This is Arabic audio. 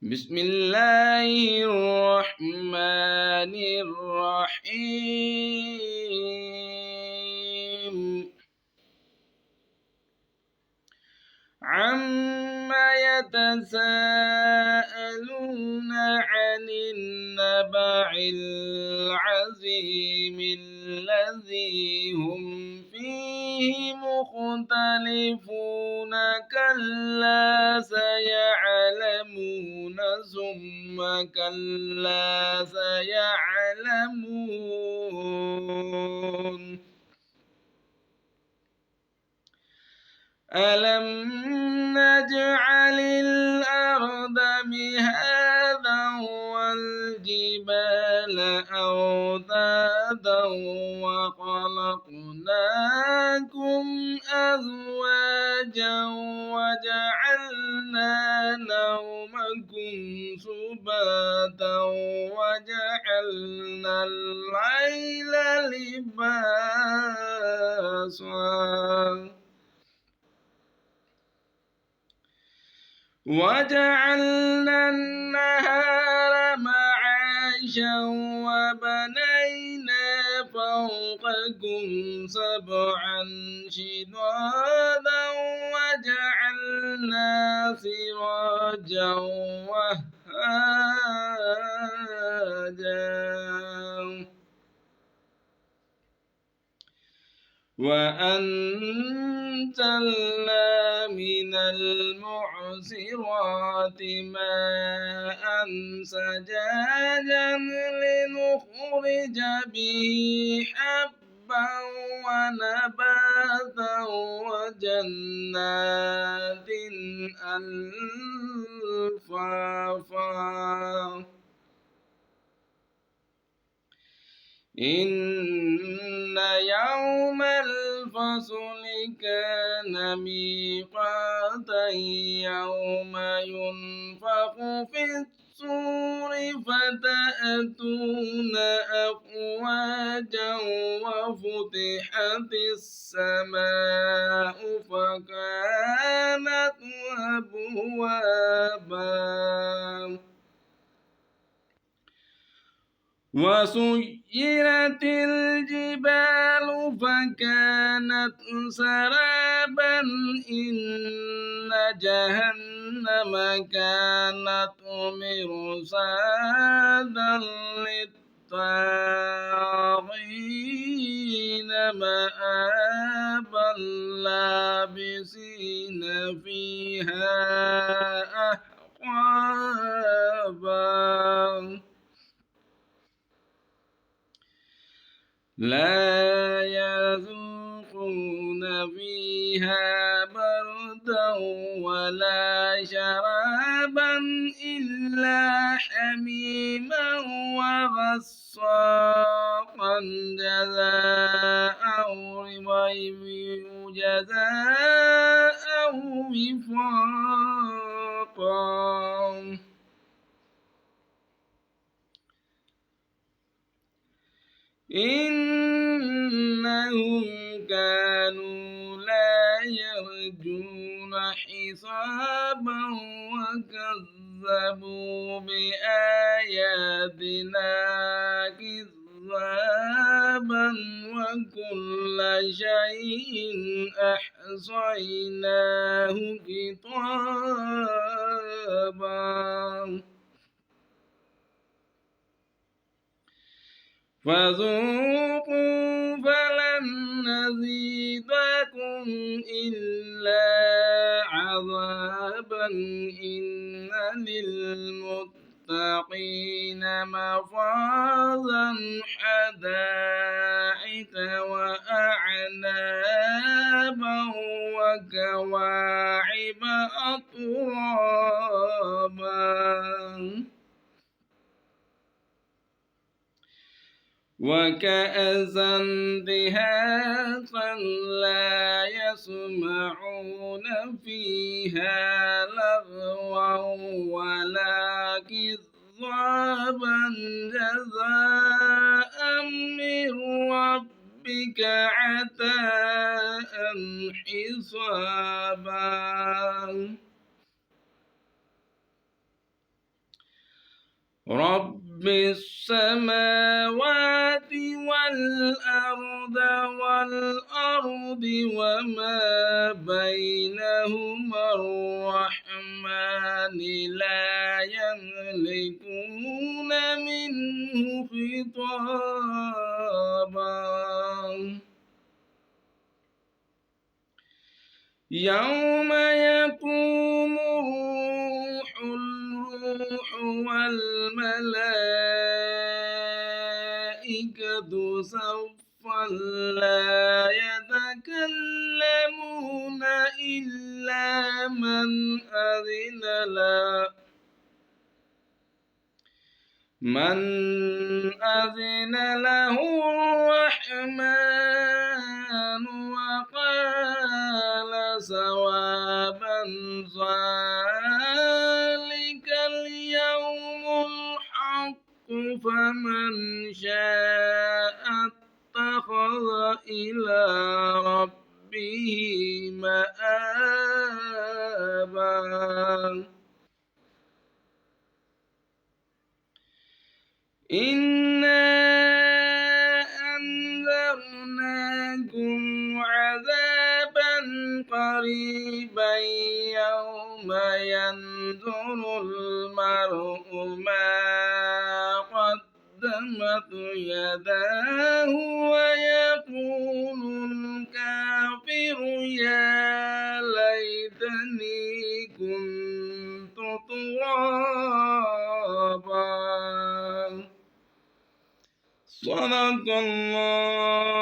بسم الله الرحمن الرحيم عما يتساءلون عن النبأ العظيم الذي هم فيه مختلفون كلا سيعلمون ثم كلا سيعلمون ألم نجعل الأرض مهادا والجبال أوتادا وخلقناكم أزواجا وجعلنا نومكم سباتا وجعلنا الليل لباسا وجعلنا النهار معاشا وبنينا فوقكم سبعا شدادا وجعلنا سراجا وهاجا وأنزلنا من المعصرات ماء ثجاجا لنخرج به حبا ونباتا وجنات ألفافا إن يوم الفصل كان ميقاتا يوم ينفخ في الصور فتأتون أفواجا وفتحت السماء فكانت أبوابا وسيرت الجبال فكانت سرابا إن جهنم كانت مرصادا للطاغين مآبا لابسين فيها أحقابا لا يذوقون فيها بردا ولا شرابا إلا حميما وغساقا جزاء وفاقا إنهم كانوا لا يرجون حسابا وكذبوا بآياتنا كذابا وكل شيء أحصيناه كتابا فذوقوا فلن نزيدكم إلا عذابا إن للمتقين مفازا حدائق وأعنابا وكواعب أترابا وكأسا دهاقا لا يسمعون فيها لغوا ولا كذابا جزاء من ربك عطاء حسابا رب السماوات والأرض وما بينهما الرحمن لا يملكون منه خطابا يوم يقوم الروح والملائكة صفا لا يتكلمون إلا من أذن له الرحمن وقال صوابا ذلك اليوم الحق فمن شاء اتخذ إلى ربه مآبا إنا أنذرناكم عذابا قريبا يوم ينظر المرء ما قدمت يداه ويقول الكافر يا ليتني كنت ترابا صدق الله